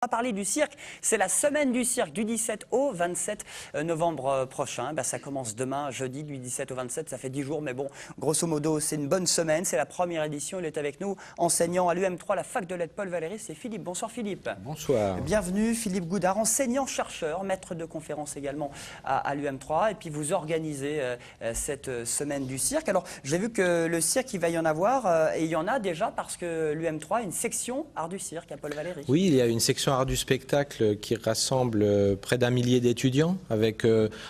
va parler du cirque. C'est la semaine du cirque du 17 au 27 novembre prochain. Ça commence demain, jeudi, du 17 au 27. Ça fait 10 jours, mais bon, grosso modo, c'est une bonne semaine. C'est la première édition. Il est avec nous, enseignant à l'UM3, la fac de lettres Paul Valéry. C'est Philippe. Bonsoir Philippe. Bonsoir. Bienvenue Philippe Goudard, enseignant-chercheur, maître de conférence également à l'UM3. Et puis vous organisez cette semaine du cirque. Alors, j'ai vu que le cirque, il va y en avoir. Et il y en a déjà parce que l'UM3 a une section art du cirque à Paul Valéry. Oui, il y a une section art du spectacle qui rassemble près d'1 millier d'étudiants, avec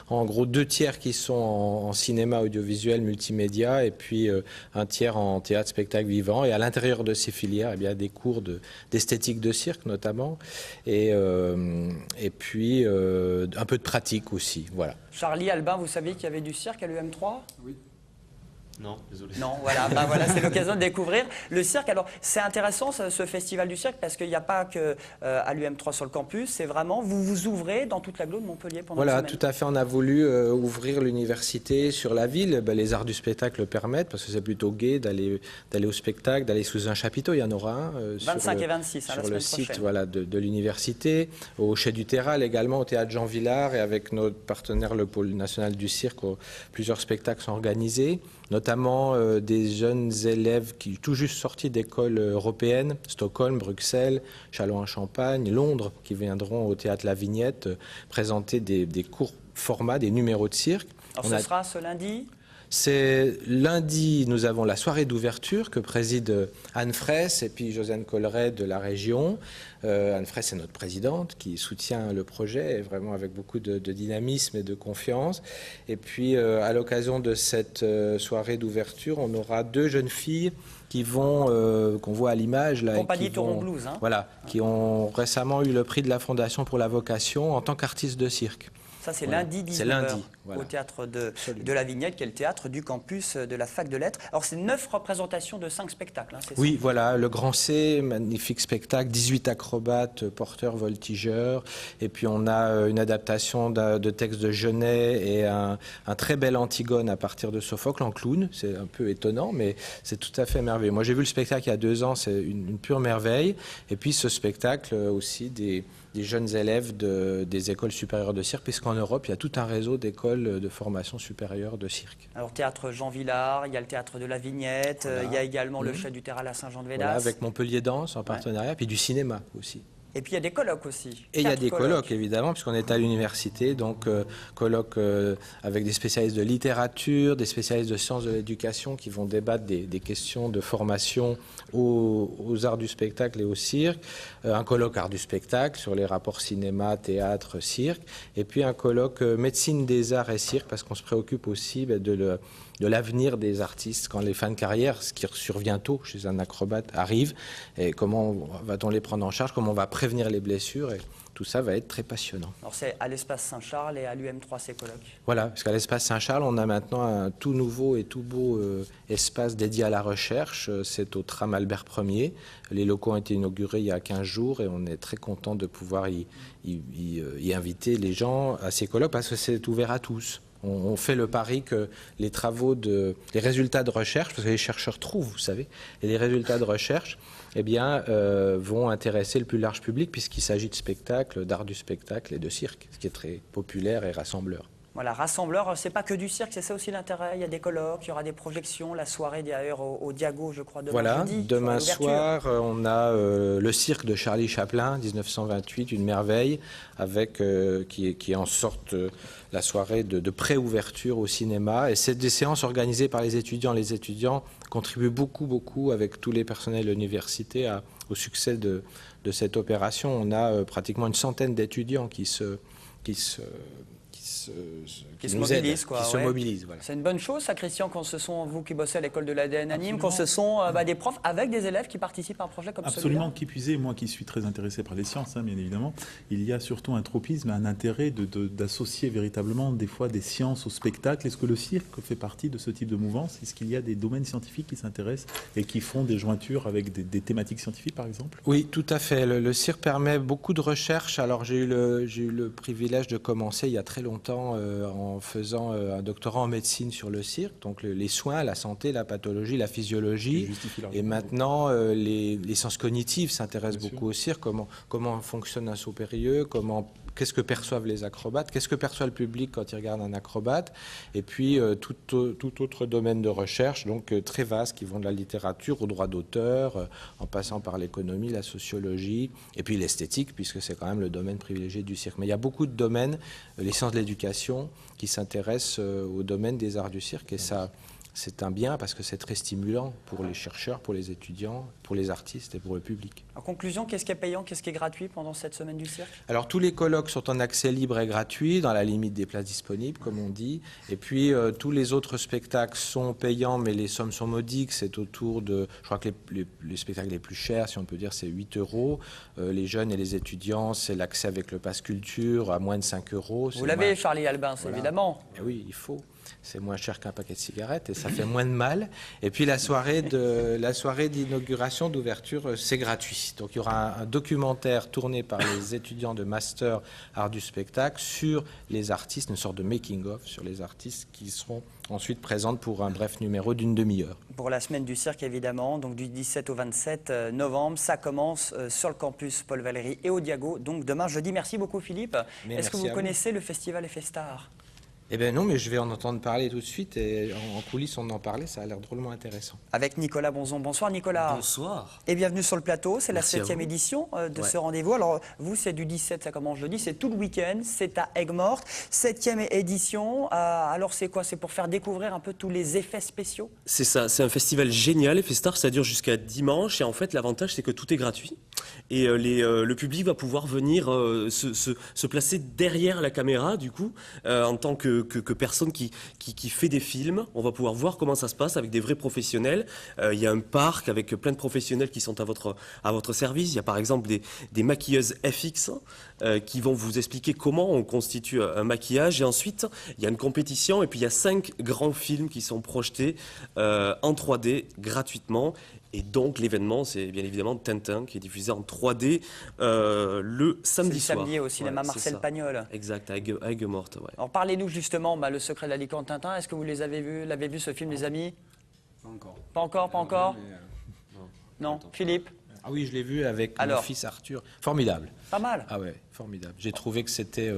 en gros 2 tiers qui sont en cinéma, audiovisuel, multimédia, et puis un tiers en théâtre, spectacle vivant. Et à l'intérieur de ces filières, il y a des cours d'esthétique de cirque notamment, et puis un peu de pratique aussi. Voilà. Charlie, Albin, vous saviez qu'il y avait du cirque à l'UM3 ? Oui. Non, désolé. Non, voilà, c'est l'occasion de découvrir le cirque. Alors, c'est intéressant ce festival du cirque parce qu'il n'y a pas que à l'UM3 sur le campus. C'est vraiment, vous vous ouvrez dans toute l'agglo de Montpellier pendant Voilà, une semaine. tout à fait. On a voulu ouvrir l'université sur la ville. Les arts du spectacle le permettent parce que c'est plutôt gai d'aller au spectacle, d'aller sous un chapiteau. Il y en aura un 25 et 26 sur le site de l'université, au Chai du Terral également, au théâtre Jean Villard, et avec notre partenaire le Pôle national du cirque, plusieurs spectacles sont organisés, notamment des jeunes élèves qui tout juste sortis d'écoles européennes, Stockholm, Bruxelles, Châlons-en-Champagne, Londres, qui viendront au théâtre La Vignette présenter des courts formats, des numéros de cirque. Alors ce sera ce lundi ? C'est lundi, nous avons la soirée d'ouverture que préside Anne Fraisse et puis Josiane Colleret de la région. Anne Fraisse est notre présidente qui soutient le projet, vraiment avec beaucoup de dynamisme et de confiance. Et puis à l'occasion de cette soirée d'ouverture, on aura 2 jeunes filles qui vont, qu'on voit à l'image là, Compagnie Touron Blues, hein. Voilà, qui ont récemment eu le prix de la Fondation pour la vocation en tant qu'artistes de cirque. Ça, c'est Voilà. lundi 19h C'est lundi, voilà. au théâtre de la Vignette, qui est le théâtre du campus de la fac de lettres. Alors, c'est 9 représentations de 5 spectacles. Hein, oui, ça. Voilà, le Grand C, magnifique spectacle, 18 acrobates, porteurs, voltigeurs. Et puis, on a une adaptation de textes de Genet et un très bel Antigone à partir de Sophocle en clown. C'est un peu étonnant, mais c'est tout à fait merveilleux. Moi, j'ai vu le spectacle il y a 2 ans, c'est une pure merveille. Et puis, ce spectacle aussi des jeunes élèves des écoles supérieures de cirque, puisqu'en Europe, il y a tout un réseau d'écoles de formation supérieure de cirque. Alors, théâtre Jean Villard, il y a le théâtre de la Vignette, Voilà. Il y a également le Chai du Terral à Saint-Jean-de-Védas. Voilà, avec Montpellier Danse en partenariat, puis du cinéma aussi. Et puis, il y a des colloques aussi. Et il y a 4 des colloques, évidemment, puisqu'on est à l'université, donc colloques avec des spécialistes de littérature, des spécialistes de sciences de l'éducation qui vont débattre des questions de formation aux arts du spectacle et au cirque, un colloque art du spectacle sur les rapports cinéma, théâtre, cirque, et puis un colloque médecine des arts et cirque, parce qu'on se préoccupe aussi de l'avenir des artistes quand les fins de carrière, ce qui survient tôt chez un acrobate, arrive, et comment va-t-on les prendre en charge, comment on va prévenir les blessures, et tout ça va être très passionnant. Alors c'est à l'espace Saint-Charles et à l'UM3 ces colloques. Voilà, parce qu'à l'espace Saint-Charles, on a maintenant un tout nouveau et tout beau espace dédié à la recherche, c'est au tram Albert Ier. Les locaux ont été inaugurés il y a 15 jours et on est très content de pouvoir y inviter les gens à ces colloques parce que c'est ouvert à tous. On fait le pari que les résultats de recherche, parce que les chercheurs trouvent, vous savez, et les résultats de recherche, vont intéresser le plus large public puisqu'il s'agit de spectacles, d'art du spectacle et de cirque, ce qui est très populaire et rassembleur. Voilà, rassembleur, c'est pas que du cirque, c'est ça aussi l'intérêt. Il y a des colloques, il y aura des projections, la soirée d'ailleurs au Diago, je crois, demain voilà, jeudi. Demain soir, on a le cirque de Charlie Chaplin, 1928, une merveille, avec qui est en sorte la soirée de pré-ouverture au cinéma. Et c'est des séances organisées par les étudiants. Les étudiants contribuent beaucoup avec tous les personnels de l'université au succès de cette opération. On a pratiquement une centaine d'étudiants qui se mobilisent. Voilà. C'est une bonne chose, ça, Christian, quand ce sont vous qui bossez à l'école de l'ADN à Nîmes, quand ce sont des profs avec des élèves qui participent à un projet comme celui-là. Absolument, qui puisse, moi qui suis très intéressé par les sciences, bien évidemment, il y a surtout un tropisme, un intérêt d'associer véritablement des fois des sciences au spectacle. Est-ce que le cirque fait partie de ce type de mouvance? Est-ce qu'il y a des domaines scientifiques qui s'intéressent et qui font des jointures avec des thématiques scientifiques, par exemple? Oui, tout à fait. Le cirque permet beaucoup de recherches. Alors j'ai eu le privilège de commencer il y a très longtemps longtemps en faisant un doctorat en médecine sur le cirque, donc les soins, la santé, la pathologie, la physiologie. Et maintenant, les sciences cognitives s'intéressent beaucoup au cirque, comment fonctionne un saut périlleux, qu'est-ce que perçoivent les acrobates, qu'est-ce que perçoit le public quand il regarde un acrobate, et puis tout autre domaine de recherche, donc très vaste, qui vont de la littérature au droit d'auteur, en passant par l'économie, la sociologie, et puis l'esthétique, puisque c'est quand même le domaine privilégié du cirque. Mais il y a beaucoup de domaines, les sciences de l'éducation, qui s'intéressent au domaine des arts du cirque, et ça, c'est un bien parce que c'est très stimulant pour les chercheurs, pour les étudiants, pour les artistes et pour le public. En conclusion, qu'est-ce qui est payant, qu'est-ce qui est gratuit pendant cette semaine du cirque? Alors tous les colloques sont en accès libre et gratuit, dans la limite des places disponibles, comme on dit. Et puis tous les autres spectacles sont payants, mais les sommes sont modiques. C'est autour de, je crois que les spectacles les plus chers, si on peut dire, c'est 8 €. Les jeunes et les étudiants, c'est l'accès avec le pass culture à moins de 5 €. Vous l'avez, Charlie Albin, Voilà. évidemment. Et oui, il faut. C'est moins cher qu'un paquet de cigarettes et ça fait moins de mal. Et puis la soirée d'inauguration, d'ouverture, c'est gratuit. Donc il y aura un documentaire tourné par les étudiants de master art du spectacle sur les artistes, une sorte de making-of sur les artistes qui seront ensuite présentes pour un bref numéro d'une demi-heure. Pour la semaine du cirque, évidemment, donc du 17 au 27 novembre, ça commence sur le campus Paul Valéry et au Diago, donc demain jeudi. Merci beaucoup Philippe. Est-ce que vous connaissez le festival Effestar? Eh bien non, mais je vais en entendre parler tout de suite et en coulisses on en parlait, ça a l'air drôlement intéressant. Avec Nicolas Bonzon. Bonsoir Nicolas. Bonsoir. Et bienvenue sur le plateau, c'est la Merci à 7e vous. édition de ce rendez-vous. Alors vous, c'est du 17, ça commence jeudi, c'est tout le week-end, c'est à Aigues-Mortes, 7e édition. Alors c'est quoi? C'est pour faire découvrir un peu tous les effets spéciaux? C'est ça, c'est un festival génial, Effestar, ça dure jusqu'à dimanche et en fait l'avantage c'est que tout est gratuit et le public va pouvoir venir se placer derrière la caméra du coup en tant que personne qui fait des films. On va pouvoir voir comment ça se passe avec des vrais professionnels. Il y a un parc avec plein de professionnels qui sont à votre service. Il y a par exemple des maquilleuses FX qui vont vous expliquer comment on constitue un maquillage. Et ensuite, il y a une compétition et puis il y a 5 grands films qui sont projetés en 3D gratuitement. Et donc l'événement, c'est bien évidemment Tintin qui est diffusé en 3D le samedi soir. Samedi au cinéma Ouais, Marcel Pagnol. Exact, à Aigues-Mortes. Ouais. Alors parlez-nous justement, le secret de la licorne Tintin. Est-ce que vous l'avez vu ce film, les amis? Pas encore. Pas encore, pas encore. Mais, Non, Philippe? Ah oui, je l'ai vu avec Alors mon fils Arthur. Formidable. Pas mal. Ah ouais, formidable. J'ai trouvé que c'était...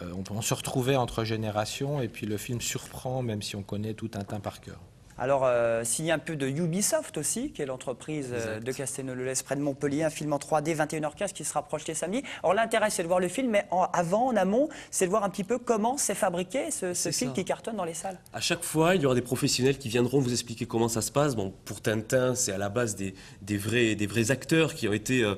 on se retrouvait entre générations et puis le film surprend même si on connaît tout Tintin par cœur. Alors, s'il y a un peu de Ubisoft aussi, qui est l'entreprise de Castelnau-le-Lez près de Montpellier, un film en 3D 21h15 qui sera projeté samedi. Alors l'intérêt, c'est de voir le film, mais en amont, c'est de voir un petit peu comment c'est fabriqué ce film qui cartonne dans les salles. À chaque fois, il y aura des professionnels qui viendront vous expliquer comment ça se passe. Bon, pour Tintin, c'est à la base des vrais acteurs qui ont été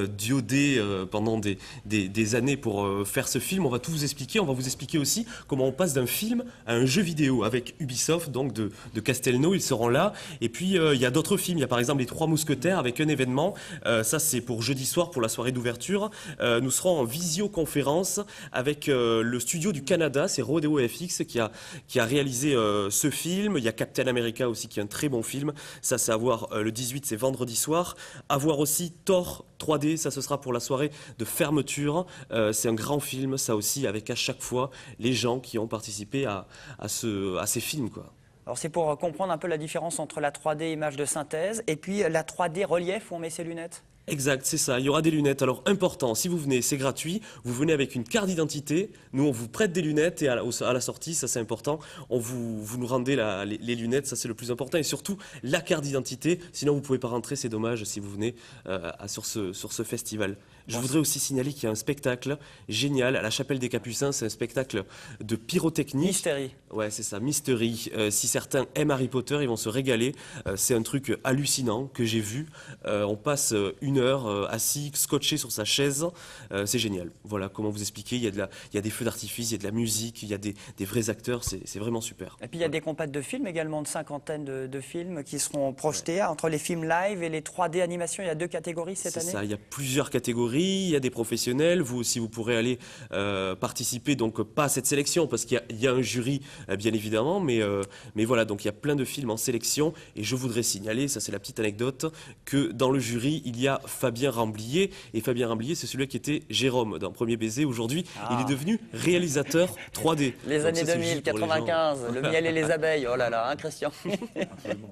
diodés pendant des années pour faire ce film. On va tout vous expliquer. On va vous expliquer aussi comment on passe d'un film à un jeu vidéo avec Ubisoft, donc de Castelnau. Ils seront là. Et puis, il y a d'autres films. Il y a par exemple Les Trois Mousquetaires avec un événement. Ça, c'est pour jeudi soir, pour la soirée d'ouverture. Nous serons en visioconférence avec le studio du Canada. C'est Rodeo FX qui a réalisé ce film. Il y a Captain America aussi, qui est un très bon film. Ça, c'est à voir le 18, c'est vendredi soir. À voir aussi Thor 3D. Ça, ce sera pour la soirée de fermeture. C'est un grand film, ça aussi, avec à chaque fois les gens qui ont participé à ces films, quoi. Alors c'est pour comprendre un peu la différence entre la 3D image de synthèse et puis la 3D relief où on met ses lunettes. Exact, c'est ça. Il y aura des lunettes. Alors, important, si vous venez, c'est gratuit. Vous venez avec une carte d'identité. Nous, on vous prête des lunettes et à la sortie, ça c'est important, vous nous rendez les lunettes, ça c'est le plus important. Et surtout, la carte d'identité. Sinon, vous ne pouvez pas rentrer, c'est dommage si vous venez sur ce festival. Je voudrais aussi signaler qu'il y a un spectacle génial à la Chapelle des Capucins. C'est un spectacle de pyrotechnie. Mystery. Ouais, c'est ça, Mystery. Si certains aiment Harry Potter, ils vont se régaler. C'est un truc hallucinant que j'ai vu. On passe une heure assis, scotché sur sa chaise. C'est génial. Voilà, comment vous expliquer. Il y a des feux d'artifice, il y a de la musique, il y a des vrais acteurs. C'est vraiment super. Et puis il y a des compacts de films également, de cinquantaine de films qui seront projetés. Entre les films live et les 3D animations, il y a 2 catégories cette année. C'est ça, il y a plusieurs catégories. jury, il y a des professionnels. Vous aussi, vous pourrez aller participer, donc pas à cette sélection, parce qu'il y a un jury, bien évidemment, mais voilà, donc il y a plein de films en sélection. Et je voudrais signaler, ça c'est la petite anecdote, que dans le jury, il y a Fabien Ramblier. Et Fabien Ramblier, c'est celui qui était Jérôme dans Premier Baiser. Aujourd'hui, il est devenu réalisateur 3D. Les Donc années ça, c'est 2000, juste pour les gens. 95, le miel et les abeilles. Oh là là, hein, Christian. Absolument.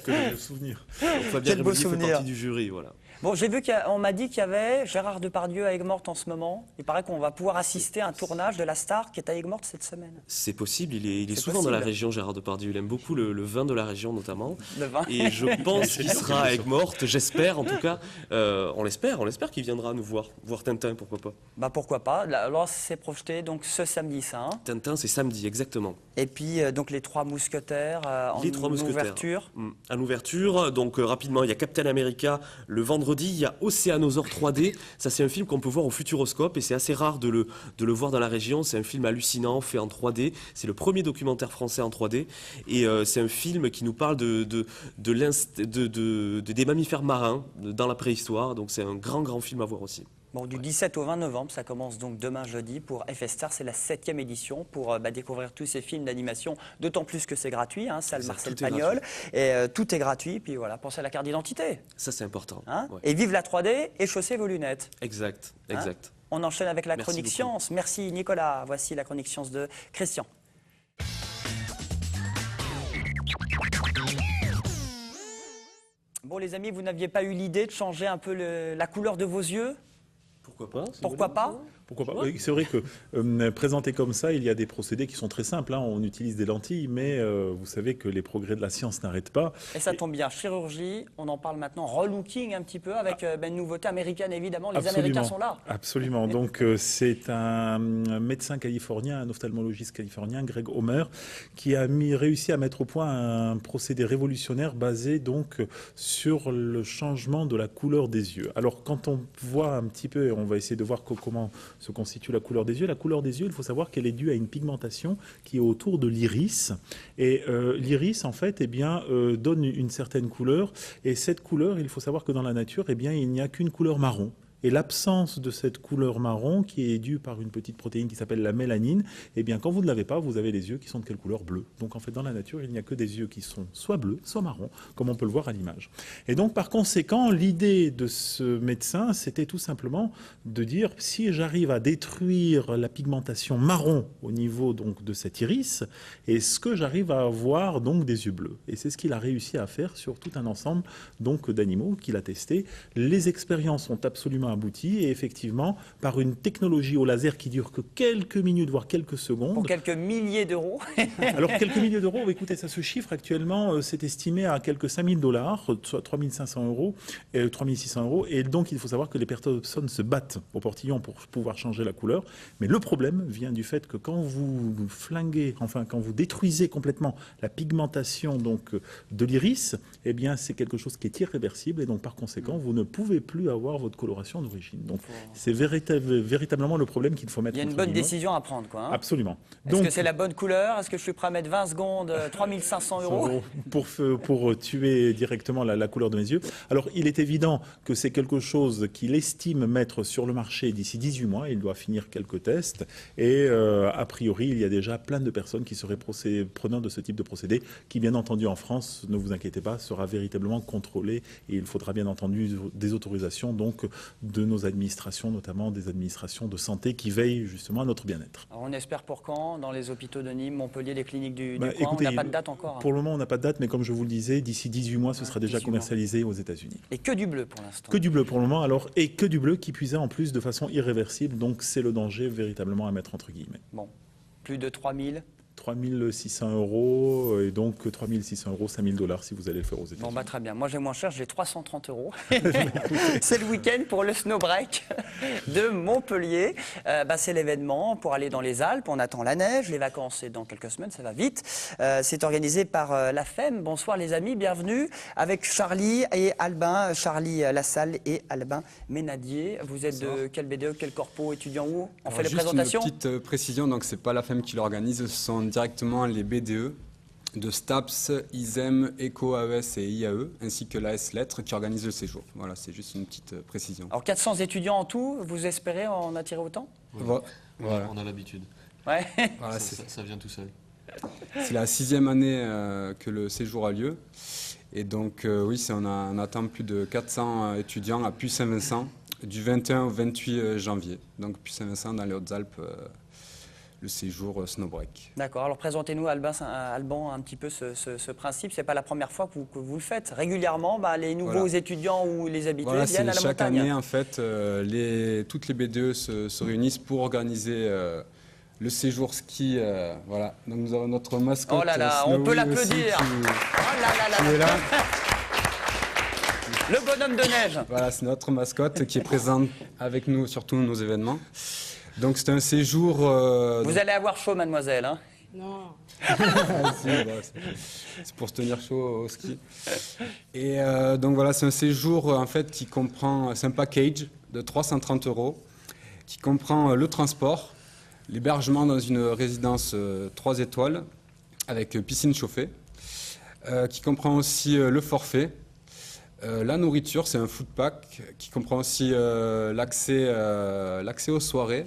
Que de souvenirs. Donc, Fabien Quel beau Ramblier fait souvenir. partie du jury, voilà. Bon, j'ai vu qu'on m'a dit qu'il y avait Gérard Depardieu à Aigues-Mortes en ce moment. Il paraît qu'on va pouvoir assister à un tournage de La Star qui est à Aigues-Mortes cette semaine. C'est possible, il est C'est souvent dans la possible. région, Gérard Depardieu. Il aime beaucoup le vin de la région, notamment. Le vin. Et je pense qu'il sera à Aigues-Mortes, j'espère en tout cas. On l'espère qu'il viendra nous voir Tintin, pourquoi pas. Bah pourquoi pas. Là, alors c'est projeté donc ce samedi, ça. Hein. Tintin, c'est samedi, exactement. Et puis donc les Trois Mousquetaires en Les Trois Mousquetaires. ouverture. En ouverture, donc rapidement, il y a Captain America le vendredi, il y a Océanosaure 3D. Ça, c'est un film qu'on peut voir au Futuroscope et c'est assez rare de le voir dans la région. C'est un film hallucinant, fait en 3D. C'est le premier documentaire français en 3D. Et c'est un film qui nous parle des mammifères marins dans la préhistoire. Donc c'est un grand film à voir aussi. Bon, du 17 au 20 novembre, ça commence donc demain jeudi pour FStar. C'est la 7e édition pour découvrir tous ces films d'animation, d'autant plus que c'est gratuit, hein, salle Ça, Marcel tout est Pagnol. Et tout est gratuit, puis voilà, pensez à la carte d'identité. Ça, c'est important. Hein. Ouais. Et vive la 3D et chaussez vos lunettes. Exact. Hein. On enchaîne avec la Merci chronique beaucoup. science. Merci Nicolas. Voici la chronique science de Christian. Bon les amis, vous n'aviez pas eu l'idée de changer un peu la couleur de vos yeux? Pourquoi pas? Pourquoi pas? Pourquoi pas? Oui, c'est vrai que présenté comme ça, il y a des procédés qui sont très simples. Hein. On utilise des lentilles, mais vous savez que les progrès de la science n'arrêtent pas. Et ça tombe bien, chirurgie, on en parle maintenant, relooking un petit peu avec une nouveauté américaine évidemment, les Américains sont là. Absolument. Donc c'est un médecin californien, un ophtalmologiste californien, Greg Homer, qui a réussi à mettre au point un procédé révolutionnaire basé donc sur le changement de la couleur des yeux. Alors quand on voit un petit peu, on va essayer de voir comment se constitue la couleur des yeux. La couleur des yeux, il faut savoir qu'elle est due à une pigmentation qui est autour de l'iris. Et l'iris, en fait, donne une certaine couleur. Et cette couleur, il faut savoir que dans la nature, il n'y a qu'une couleur marron. Et l'absence de cette couleur marron, qui est due par une petite protéine qui s'appelle la mélanine, quand vous ne l'avez pas, vous avez les yeux qui sont de quelle couleur? Bleue. Donc en fait, dans la nature, il n'y a que des yeux qui sont soit bleus, soit marrons, comme on peut le voir à l'image. Et donc par conséquent, l'idée de ce médecin, c'était tout simplement de dire, si j'arrive à détruire la pigmentation marron au niveau donc de cet iris, est-ce que j'arrive à avoir donc des yeux bleus? Et c'est ce qu'il a réussi à faire sur tout un ensemble donc d'animaux qu'il a testés. Les expériences ont absolument abouti et effectivement, par une technologie au laser qui dure que quelques minutes, voire quelques secondes. Pour quelques milliers d'euros. Alors, quelques milliers d'euros, écoutez, ça se chiffre actuellement, c'est estimé à quelques 5 000 $, soit 3 500 €, 3 600 €. Et donc, il faut savoir que les personnes se battent au portillon pour pouvoir changer la couleur. Mais le problème vient du fait que quand vous quand vous détruisez complètement la pigmentation donc, de l'iris, c'est quelque chose qui est irréversible. Et donc, par conséquent, vous ne pouvez plus avoir votre coloration d'origine. Donc, c'est véritablement le problème qu'il faut mettre. Il y a une bonne décision à prendre, quoi. Hein. Absolument. Est-ce que c'est la bonne couleur? Est-ce que je suis prêt à mettre 20 secondes, 3 500 € pour tuer directement la couleur de mes yeux? Alors, il est évident que c'est quelque chose qu'il estime mettre sur le marché d'ici 18 mois. Il doit finir quelques tests. Et a priori, il y a déjà plein de personnes qui seraient preneurs de ce type de procédé, qui, bien entendu, en France, ne vous inquiétez pas, sera véritablement contrôlé. Et il faudra, bien entendu, des autorisations donc, de nos administrations, notamment des administrations de santé qui veillent justement à notre bien-être. On espère pour quand? Dans les hôpitaux de Nîmes, Montpellier, les cliniques du coin? Écoutez, On n'a pas de date encore. Pour le moment, on n'a pas de date, mais comme je vous le disais, d'ici 18 mois, ce sera déjà 18 commercialisé aux États-Unis. Et que du bleu pour l'instant. Que du bleu pour le moment, alors, et que du bleu qui puisait en plus de façon irréversible, donc c'est le danger véritablement à mettre entre guillemets. Bon, plus de 3 000. 3 600 € et donc 3 600 €, 5 000 $ si vous allez le faire aux États-Unis. Bon, très bien. Moi, j'ai moins cher, j'ai 330 €. C'est le week-end pour le snow break de Montpellier. C'est l'événement pour aller dans les Alpes. On attend la neige. Les vacances, c'est dans quelques semaines, ça va vite. C'est organisé par la FEM. Bonsoir les amis, bienvenue avec Charlie et Albin. Charlie Lassalle et Albin Ménadier. Vous êtes de quel BDE, quel corpo, étudiant où? On fait les présentations? Juste une petite précision, donc c'est pas la FEM qui l'organise, ce sont directement les BDE. de STAPS, ISEM, ECO, AES et IAE, ainsi que l'AS Lettres qui organise le séjour. Voilà, c'est juste une petite précision. Alors 400 étudiants en tout, vous espérez en attirer autant? Voilà. On a l'habitude. Ouais. Voilà, Ça vient tout seul. c'est la 6e année que le séjour a lieu. Et donc, oui, on attend plus de 400 étudiants à Puy-Saint-Vincent du 21 au 28 janvier. Donc, Puy-Saint-Vincent dans les Hautes-Alpes, le séjour snowbreak. D'accord, alors présentez-nous, Alban, un petit peu ce principe. Ce n'est pas la première fois que vous le faites. Régulièrement, les nouveaux étudiants ou les habitués Voilà, viennent à la chaque montagne. année, en fait, toutes les BDE se réunissent pour organiser le séjour ski. Voilà. Donc, nous avons notre mascotte. Oh là là, on peut Snowy aussi, l'applaudir. Oh là là là qui est là. là. Le bonhomme de neige. Voilà, c'est notre mascotte qui est présente avec nous sur tous nos événements. Donc c'est un séjour... Vous allez avoir chaud, mademoiselle. Hein. Non. c'est pour se tenir chaud au ski. Et donc voilà, c'est un séjour en fait qui comprend... C'est un package de 330 € qui comprend le transport, l'hébergement dans une résidence 3 étoiles avec piscine chauffée, qui comprend aussi le forfait. La nourriture, c'est un food pack qui comprend aussi l'accès aux soirées.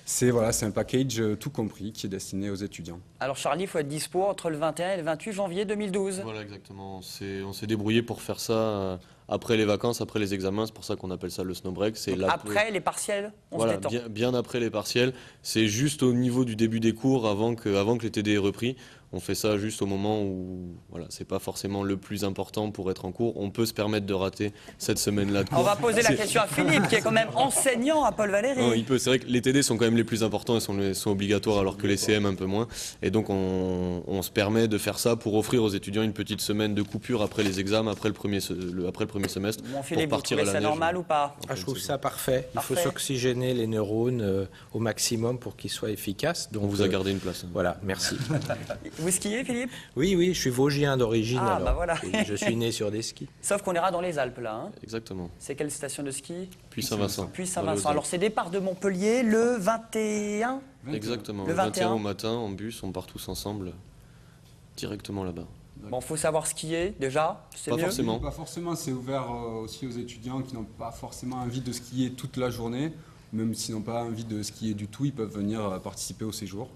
C'est un package tout compris qui est destiné aux étudiants. Alors Charlie, il faut être dispo entre le 21 et le 28 janvier 2012. Voilà, exactement. On s'est débrouillé pour faire ça après les vacances, après les examens. C'est pour ça qu'on appelle ça le snow break. C'est après les partiels, on se détend. bien après les partiels. C'est juste au niveau du début des cours, avant que les TD aient repris. On fait ça juste au moment où, voilà, c'est pas forcément le plus important pour être en cours. On peut se permettre de rater cette semaine-là de cours. On va poser la question à Philippe, qui est quand même enseignant à Paul Valéry. Non, il peut. C'est vrai que les TD sont quand même les plus importants et sont obligatoires, alors que les CM un peu moins. Et donc on se permet de faire ça pour offrir aux étudiants une petite semaine de coupure après les examens, après le premier semestre. Bon, Philippe, pour vous partir trouvez à la ça neige. normal ou pas? Je trouve ça parfait. Il faut Parfait. s'oxygéner les neurones au maximum pour qu'ils soient efficaces. Donc, On vous a gardé une place. Voilà, merci. Vous skiez, Philippe? Oui, je suis vosgien d'origine. Ah, alors. bah voilà. Et je suis né sur des skis. Sauf qu'on ira dans les Alpes, là. Hein. Exactement. C'est quelle station de ski? Puis Saint-Vincent. Puis Saint-Vincent. Alors, c'est départ de Montpellier le 21. Exactement. Le Le 21 21 au matin, en bus, on part tous ensemble directement là-bas. Bon, faut savoir skier, déjà. C'est Pas mieux. forcément. Pas forcément, c'est ouvert aussi aux étudiants qui n'ont pas forcément envie de skier toute la journée. Même s'ils n'ont pas envie de skier du tout, ils peuvent venir participer au séjour.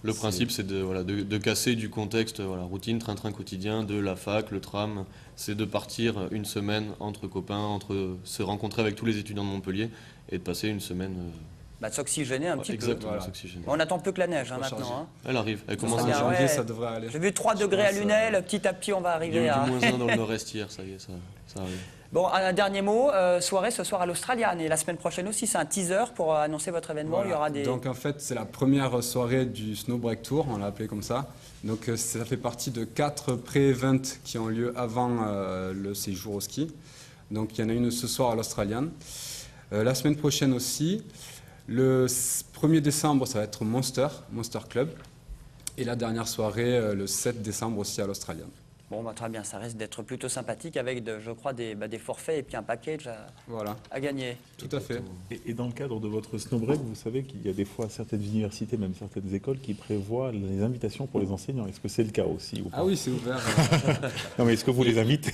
Le principe, c'est de casser du contexte, routine, train-train quotidien, de la fac, le tram. C'est de partir une semaine entre copains, se rencontrer avec tous les étudiants de Montpellier et de passer une semaine. De s'oxygéner un petit Exactement, Voilà. s'oxygéner. peu. On n'attend plus que la neige Faut maintenant. charger. Hein. Elle arrive, elle commence serait à bien, En changer. janvier, ouais. ça devrait aller. J'ai vu 3 degrés à pense, Lunel, petit à petit on va Il y arriver a eu à... du moins 1 dans le nord-est hier, ça y est, ça arrive. Bon, un dernier mot, soirée ce soir à l'Australian et la semaine prochaine aussi, c'est un teaser pour annoncer votre événement. Voilà. Il y aura des... Donc en fait, c'est la première soirée du Snow Break Tour, on l'a appelé comme ça. Donc ça fait partie de 4 pré-events qui ont lieu avant le séjour au ski. Donc il y en a une ce soir à l'Australian. La semaine prochaine aussi, le 1er décembre, ça va être Monster Club. Et la dernière soirée, le 7 décembre aussi à l'Australian. Bon, très bien, ça risque d'être plutôt sympathique avec, je crois, des forfaits et puis un package Voilà, à gagner. tout à fait. Et dans le cadre de votre snowbreak, vous savez qu'il y a des fois certaines universités, même certaines écoles, qui prévoient les invitations pour les enseignants. Est-ce que c'est le cas aussi ou pas? Ah oui, c'est ouvert. Non, mais est-ce que vous les invitez?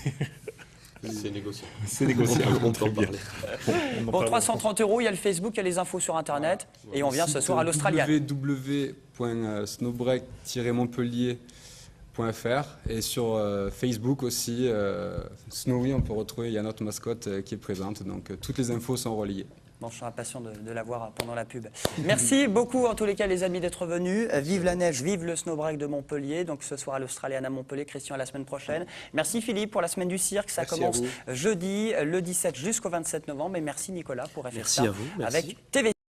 C'est négociable. C'est négociable. On peut en Très bien. parler. On en Pour parlera. 330 €, il y a le Facebook, il y a les infos sur Internet et on vient ce soir à l'Australian. www.snowbreak-montpellier.fr et sur Facebook aussi, Snowy, on peut retrouver, il y a notre mascotte qui est présente, donc toutes les infos sont reliées. Bon, je suis impatient de la voir pendant la pub. Merci beaucoup en tous les cas les amis d'être venus. Vive la neige, vive le snowbreak de Montpellier. Donc ce soir à l'Australian à Montpellier, Christian à la semaine prochaine. Merci Philippe pour la semaine du cirque. Ça Merci à commence vous. jeudi le 17 jusqu'au 27 novembre. Et merci Nicolas pour FR Merci à vous, merci. avec TV.